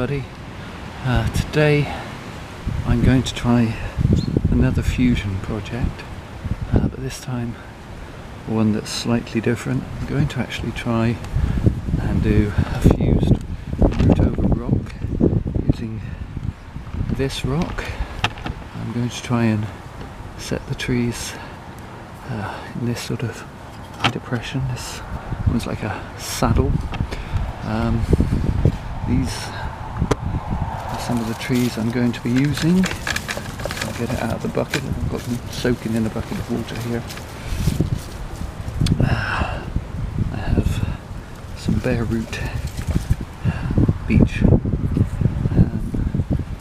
everybody. Today I'm going to try another fusion project, but this time one that's slightly different. I'm going to actually try and do a fused root over rock using this rock. I'm going to try and set the trees in this sort of depression. This one's like a saddle. These are some of the trees I'm going to be using. I'll get it out of the bucket. I've got them soaking in a bucket of water here. I have some bare root beech.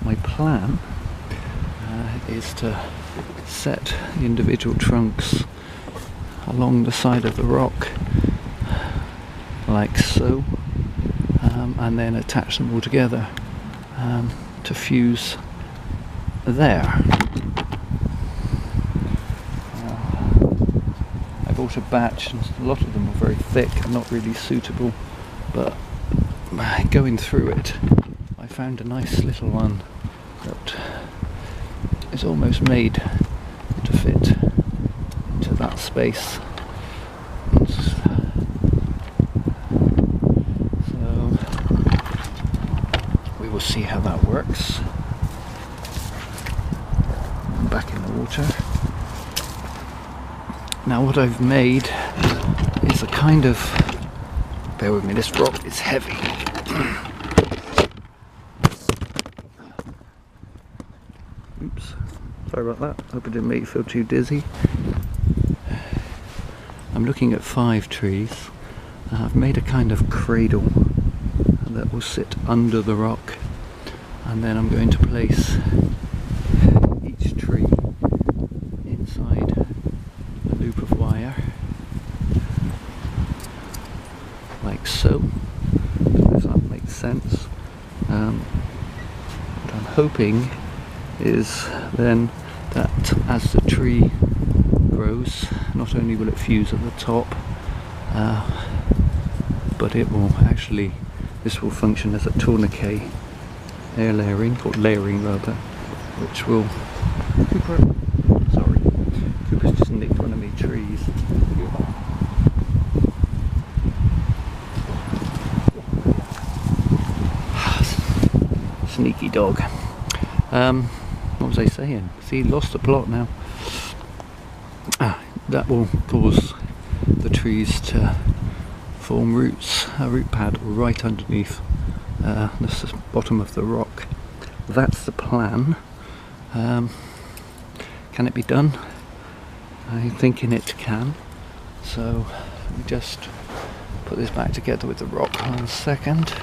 My plan is to set the individual trunks along the side of the rock like so, and then attach them all together to fuse there. I bought a batch and a lot of them are very thick and not really suitable, but going through it I found a nice little one that is almost made to fit into that space. So we will see how that works. I'm back in the water. Now what I've made is a kind of, bear with me, this rock is heavy. Oops, sorry about that. Hope it didn't make you feel too dizzy. I'm looking at 5 trees. I've made a kind of cradle that will sit under the rock, and then I'm going to place each tree inside a loop of wire like so. I don't know if that makes sense. What I'm hoping is then that as the tree grows, not only will it fuse at the top, but it will actually, this will function as a tourniquet, air layering, or layering rather, which will, Cooper's just nicked one of my trees. Sneaky dog. What was I saying? See, lost the plot now. That will cause the trees to form roots, a root pad right underneath the bottom of the rock. That's the plan. Can it be done? I'm thinking it can. So let me just put this back together with the rock 1 second.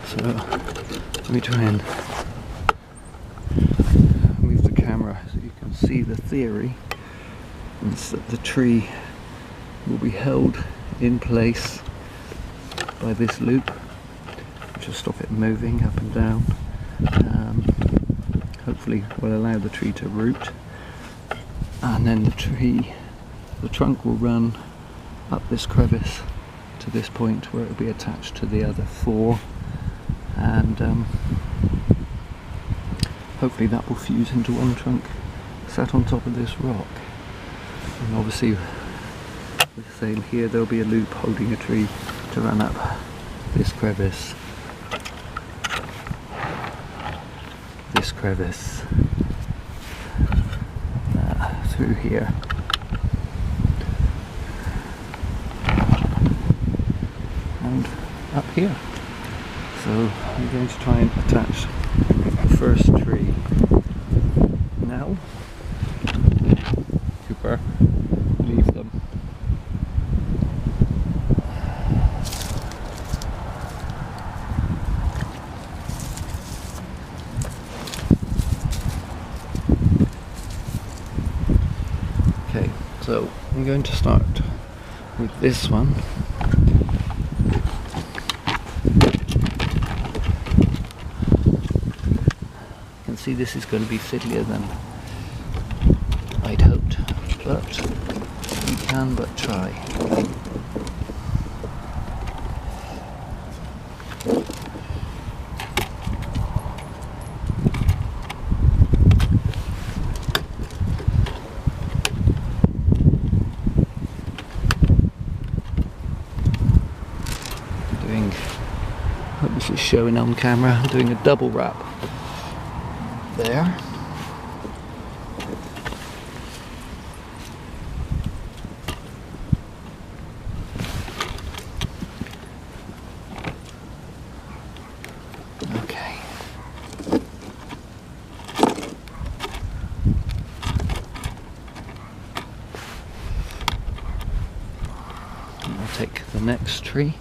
So let me try and move the camera so you can see the theory. It's that the tree will be held in place by this loop, which will stop it moving up and down. Hopefully will allow the tree to root, and then the trunk will run up this crevice to this point where it will be attached to the other 4. And hopefully that will fuse into one trunk sat on top of this rock. And obviously with the same here, there'll be a loop holding a tree to run up this crevice, through here. And up here. So I'm going to try and attach the first tree now. Cooper, leave them. Okay, so I'm going to start with this one. obviously this is going to be fiddlier than I'd hoped, but we can but try. Hope this is showing on camera. I'm doing a double wrap there. Okay. And I'll take the next tree.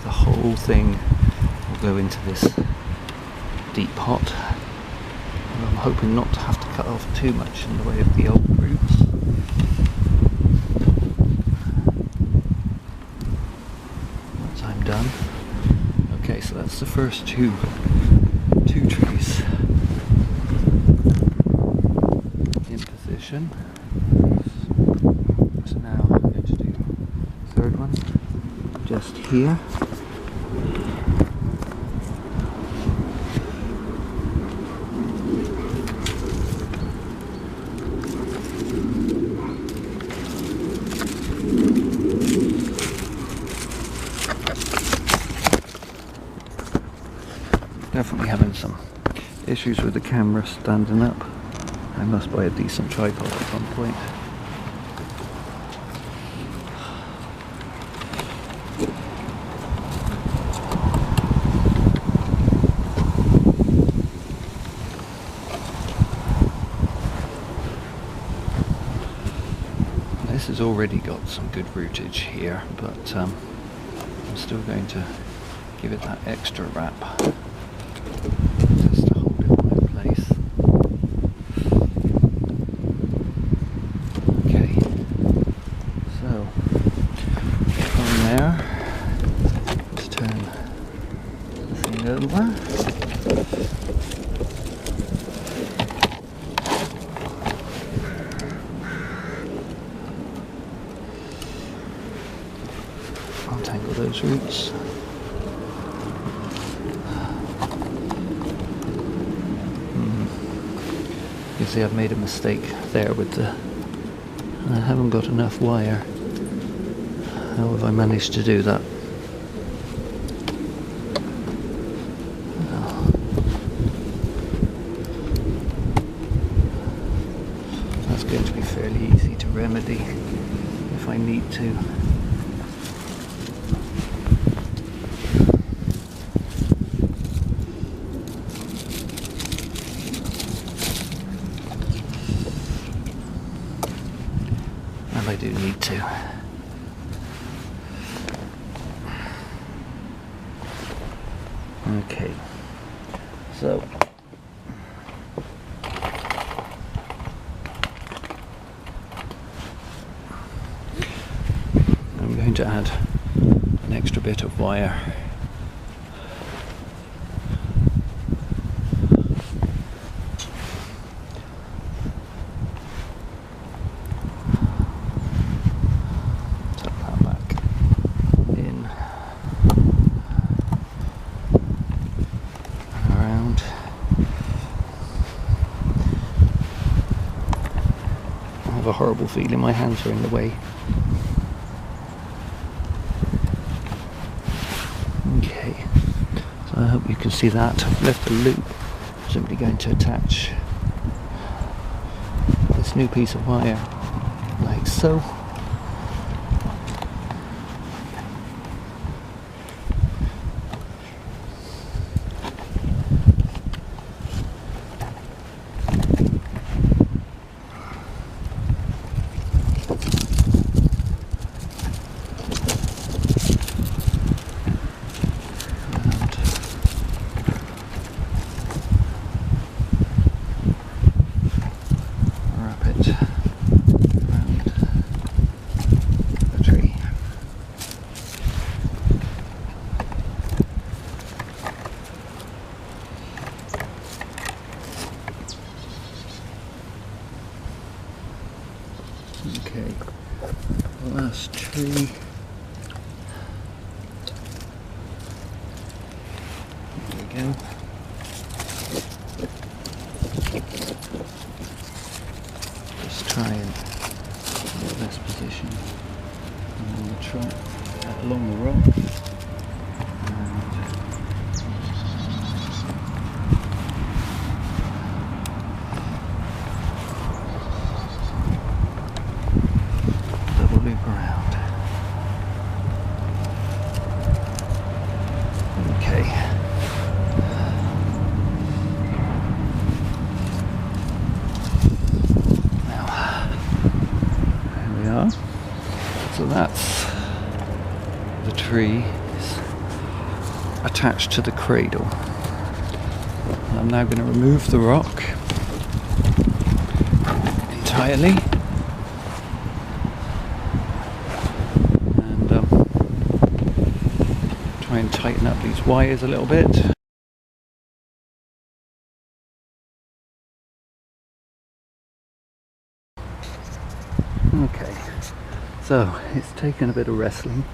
Whole thing will go into this deep pot, and I'm hoping not to have to cut off too much in the way of the old roots. Once I'm done. Okay, so that's the first two trees in position. So now I'm going to do the third one just here. Definitely having some issues with the camera standing up. I must buy a decent tripod at some point. This has already got some good rootage here, but I'm still going to give it that extra wrap just to hold it in my place. Okay, so from there, let's turn the thing over. Untangle those roots. You see, I've made a mistake there with the... I haven't got enough wire. How have I managed to do that? Oh. That's going to be fairly easy to remedy if I need to. I do need to. Okay, so I'm going to add an extra bit of wire. A horrible feeling my hands are in the way. Okay, so I hope you can see that. I've left a loop. I'm simply going to attach this new piece of wire like so. tree. There we go. Just try and get the best position along the trunk, along the rock. Loop around. Okay. Now, here we are. So that's the tree is attached to the cradle. And I'm now going to remove the rock entirely. Try and tighten up these wires a little bit. Okay, so it's taken a bit of wrestling,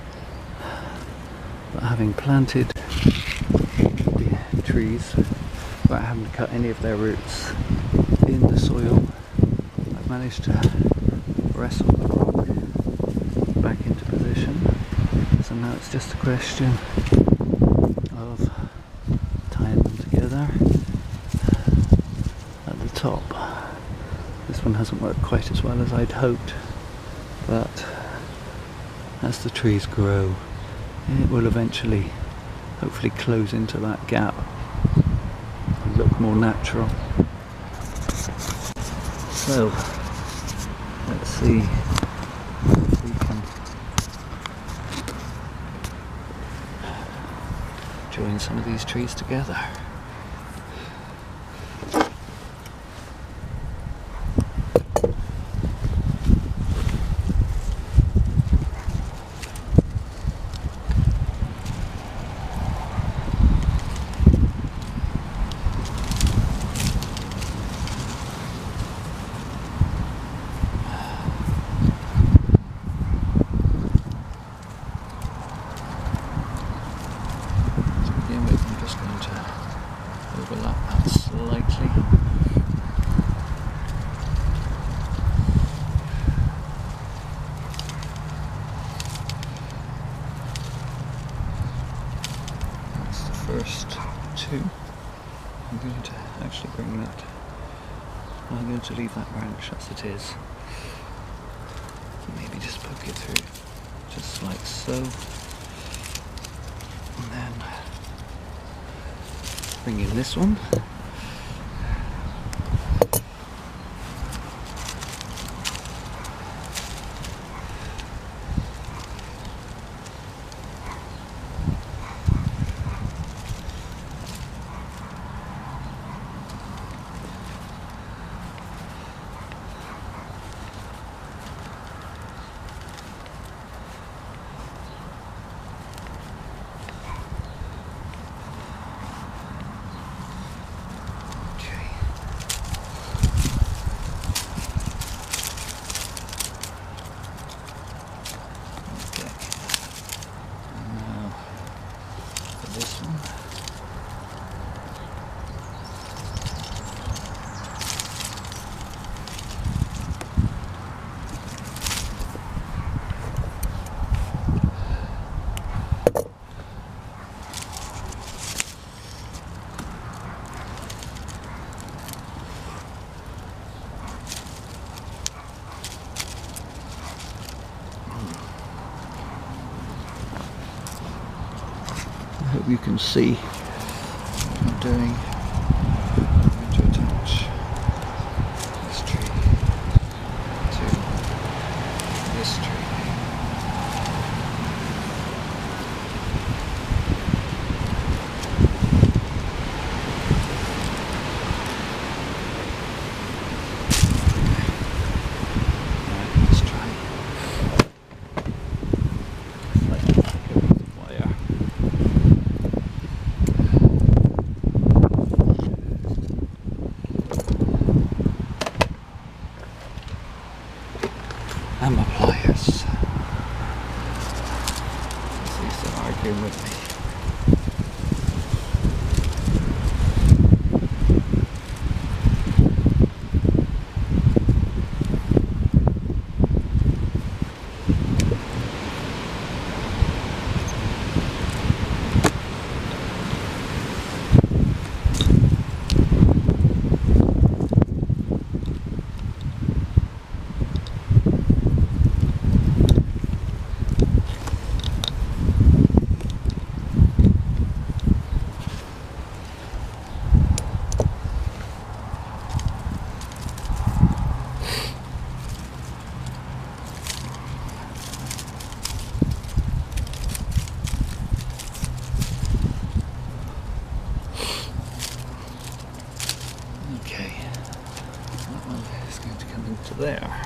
but having planted the trees without having to cut any of their roots in the soil, I've managed to wrestle the rock back into position. So now it's just a question of tying them together at the top. This one hasn't worked quite as well as I'd hoped, but as the trees grow, it will eventually hopefully close into that gap and look more natural. So let's see if we can join some of these trees together. Overlap that slightly. That's the first two. I'm going to actually bring that. I'm going to leave that branch as it is. Maybe just poke it through, just like so. And then bring in this one. I hope you can see what I'm doing. I'm going to attach this tree to this tree. least they're arguing with me. Okay, that one is going to come into there.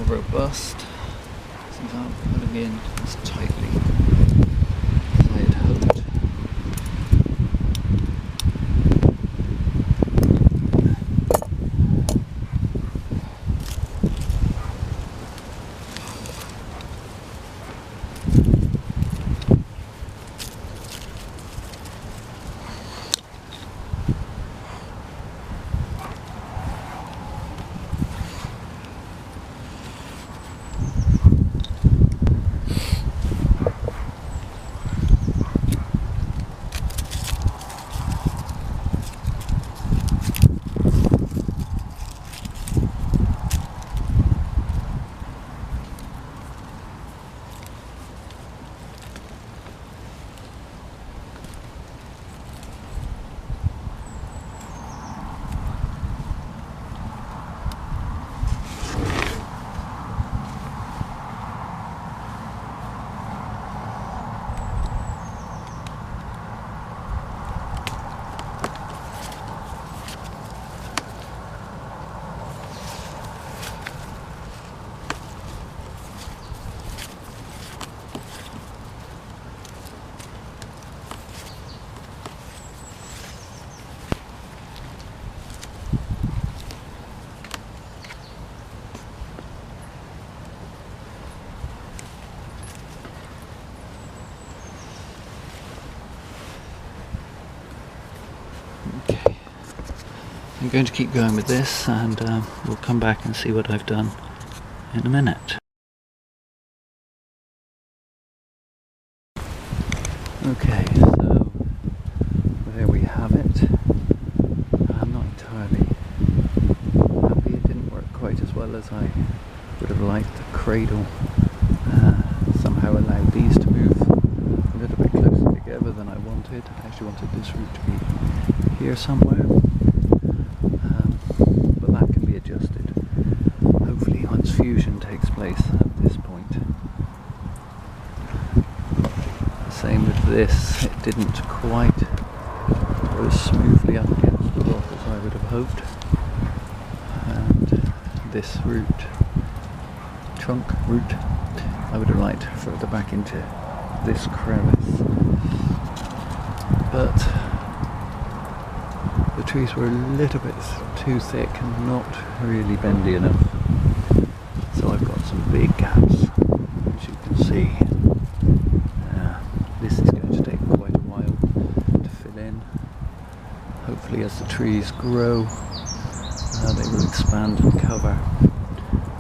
Robust, since I'm putting in as tightly as I had hoped. Okay, I'm going to keep going with this, and we'll come back and see what I've done in a minute. Okay, so there we have it. I'm not entirely happy. It didn't work quite as well as I would have liked. The cradle somehow allowed these to move a little bit closer together than I wanted. I actually wanted this root to be here somewhere, but that can be adjusted, hopefully once fusion takes place at this point. Same with this, it didn't quite go as smoothly up against the rock as I would have hoped, and this trunk root, I would have liked further back into this crevice, but the trees were a little bit too thick and not really bendy enough. So I've got some big gaps, as you can see. This is going to take quite a while to fill in. Hopefully as the trees grow, they will expand and cover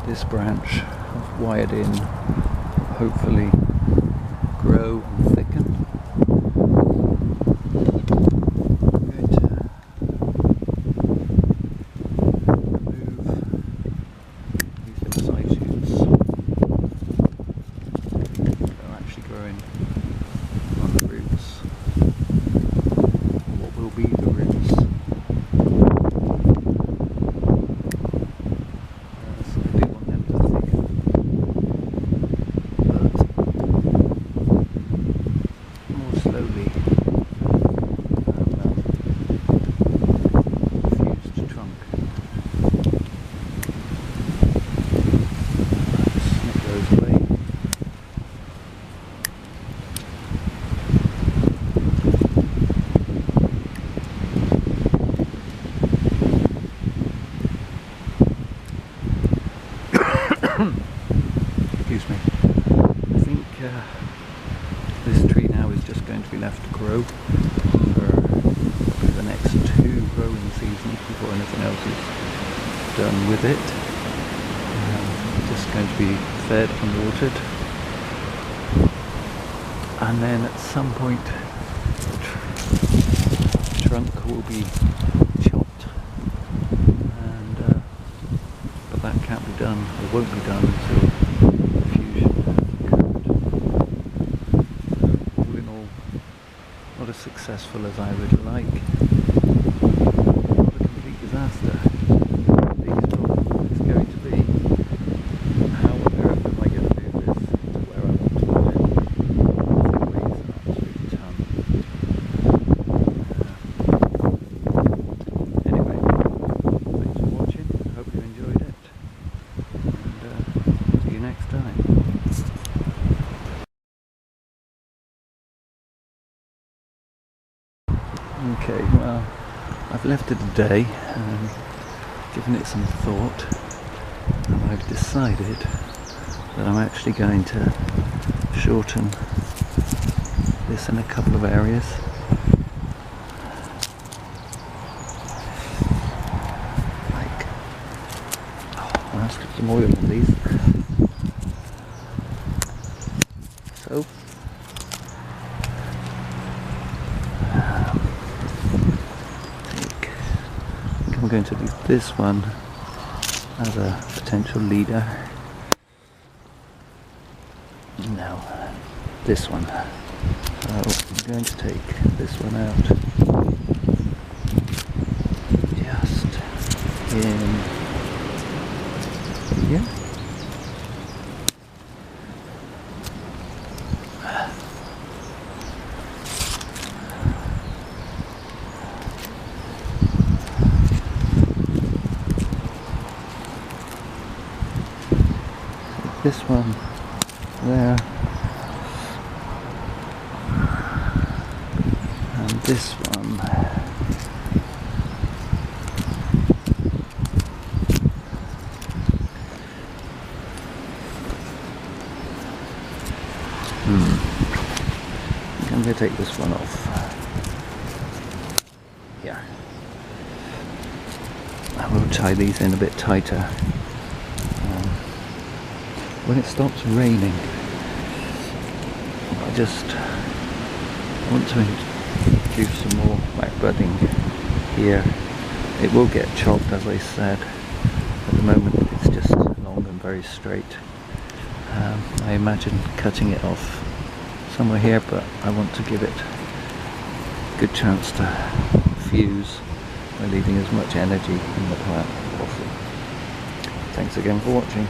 this branch I've wired in, hopefully grow and thicken. I'm going to remove these little side shoots. They're actually growing on the roots, what will be the roots. So I do want them to thicken, but more slowly. Fused trunk. Snip those away. Excuse me. I think this tree now is just going to be left to grow for the next 2 growing seasons before anything else is done with it. Just going to be fed and watered, and then at some point the trunk will be chopped, and but that can't be done, or won't be done until the fusion occurred. All in all, not as successful as I would like. Not a complete disaster. It's going to be, how on earth am I going to move this to where I want to put it? It weighs an absolute ton. Anyway, thanks for watching. I hope you enjoyed it. And see you next time. Okay, well, I've left it a day and given it some thought, and I've decided that I'm actually going to shorten this in a couple of areas. Like, let's get some oil on these. So, I'm going to leave this one as a potential leader. No, this one. So I'm going to take this one out just in here. This one there, and this one I'm going to take this one off. Yeah, I will tie these in a bit tighter. When it stops raining, I just want to introduce some more back budding here. It will get chopped, as I said. At the moment it's just long and very straight. I imagine cutting it off somewhere here, but I want to give it a good chance to fuse by leaving as much energy in the plant as possible. Thanks again for watching.